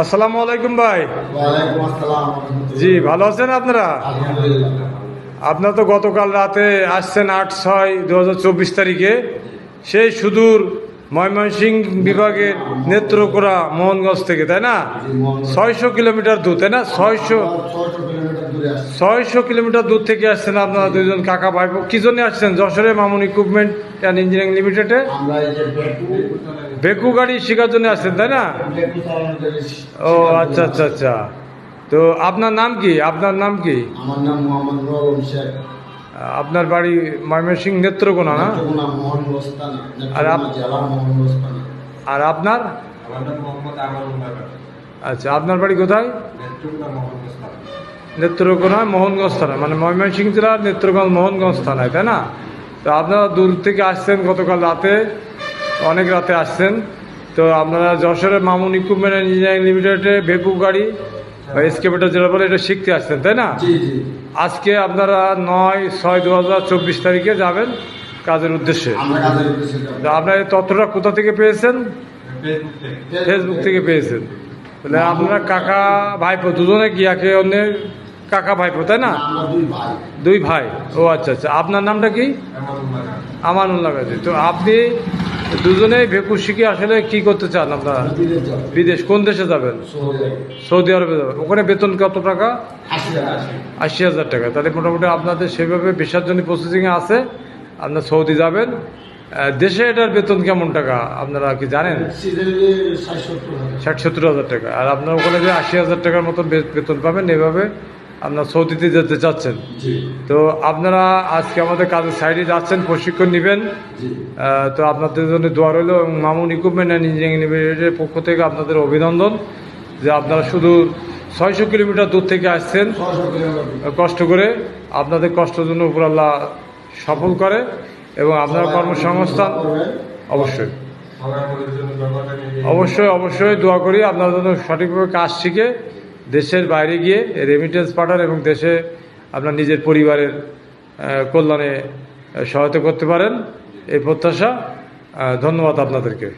আসসালামু আলাইকুম ভাই। ওয়ালাইকুম আসসালাম। জি, ভালো আছেন আপনারা? আলহামদুলিল্লাহ। আপনারা তো গতকাল রাতে আসছেন 8/6/2024 তারিখে সেই সুদূর ময়মনসিংহ বিভাগের নেত্রকোনা মোহনগঞ্জ থেকে, তাই না? 600 কিলোমিটার দূর, তাই না? 600 কিলোমিটার দূরে আসছে। 600 কিলোমিটার দূর থেকে আসছেন আপনারা দুজন কাকা ভাইপো। কি জন্য আসছেন? যশোরে মামুন ইকুইপমেন্ট অ্যান্ড ইঞ্জিনিয়ারিং লিমিটেডে আমরা এই যে বেকু গাড়ি শেখার জন্য আসছেন, তাই না? বেকু চালানোর জন্য। ও আচ্ছা আচ্ছা আচ্ছা। তো আপনার নাম কি? আপনার নাম কি? আমার নাম মোহাম্মদ নুরুল শেখ। আপনার বাড়ি ময়মনসিংহ নেত্রকোনা, না? নেত্রকোনা মোহনগঞ্জ থানা, আর নেত্রকোনা জেলা মোহনগঞ্জ থানা। আর আপনার? আমার নাম মোহাম্মদ আমানুল নগর। আচ্ছা, আপনার বাড়ি কোথায়? নেত্রকোনা মোহনগঞ্জ থানা। নেত্রকোনা মোহনগঞ্জ থানায়, মানে ময়মনসিংহ জেলার নেত্রকোনা মোহনগঞ্জ থানায়, তাই না? তো আপনারা দূর থেকে আসছেন গতকাল রাতে, অনেক রাতে আসছেন। তো আপনারা যশোরের মামুন ইকুইপমেন্ট অ্যান্ড ইঞ্জিনিয়ারিং লিমিটেডে বেকু গাড়ি বা এসকেভেটর যেটা বলে এটা শিখতে আসছেন, তাই না? জি জি। আজকে আপনারা 9/6/2024 তারিখে যাবেন কাজের উদ্দেশ্যে। আমরা কাজের উদ্দেশ্যে যাব। তো আপনার এই তথ্যটা কোথা থেকে পেয়েছেন? ফেসবুক থেকে। ফেসবুক থেকে পেয়েছেন। তাহলে আপনারা কাকা ভাইপো দুজনে কি একে অন্যের কাকা ভাইপো, তাই না? আমরা দুই ভাই। দুই ভাই। ও আচ্ছা আচ্ছা। আপনার নামটা কি? আমানুল নগর। আমানুল্লাহ গাজী। তো আপনি দুজনেই ভেকু শিখে আসলে কি করতে চান আপনারা? বিদেশ যাব। বিদেশ কোন দেশে যাবেন? সৌদি আরব। সৌদি আরবে যাবেন। ওখানে বেতন কত টাকা? 80,000। 80,000 টাকা। তাহলে মোটামুটি আপনাদের সেভাবে ভিসার জন্য প্রসেসিংয়ে আছে, আপনার সৌদি যাবেন। দেশে এটার বেতন কেমন টাকা আপনারা কি জানেন? সিজনে 60-70,000। 60-70 হাজার টাকা। আর আপনার ওখানে যে 80,000 টাকার মতো বেতন পাবেন, এভাবে আপনার সৌদিতে যেতে চাচ্ছেন। জি তো আপনারা আজকে আমাদের কাজের সাইডে যাচ্ছেন, প্রশিক্ষণ নেবেন। জি। তো আপনাদের জন্য দোয়া রইল, এবং মামুন ইকুইপমেন্ট অ্যান্ড ইঞ্জিনিয়ারিং লিমিটেডের পক্ষ থেকে আপনাদের অভিনন্দন যে আপনারা শুধু 600 কিলোমিটার দূর থেকে আসছেন 600 কিলোমিটার। কষ্ট করে। আপনাদের কষ্টের জন্য উপর আল্লাহ সফল করে, এবং আপনার কর্মসংস্থান অবশ্যই সবাই আমাদের জন্য দোয়া করেন। অবশ্যই অবশ্যই দোয়া করি আপনার জন্য সঠিকভাবে কাজ শিখে দেশের বাইরে গিয়ে রেমিটেন্স পাঠান, এবং দেশে আপনার নিজের পরিবারের কল্যাণে সহায়তা করতে পারেন, এই প্রত্যাশা। ধন্যবাদ আপনাদেরকে।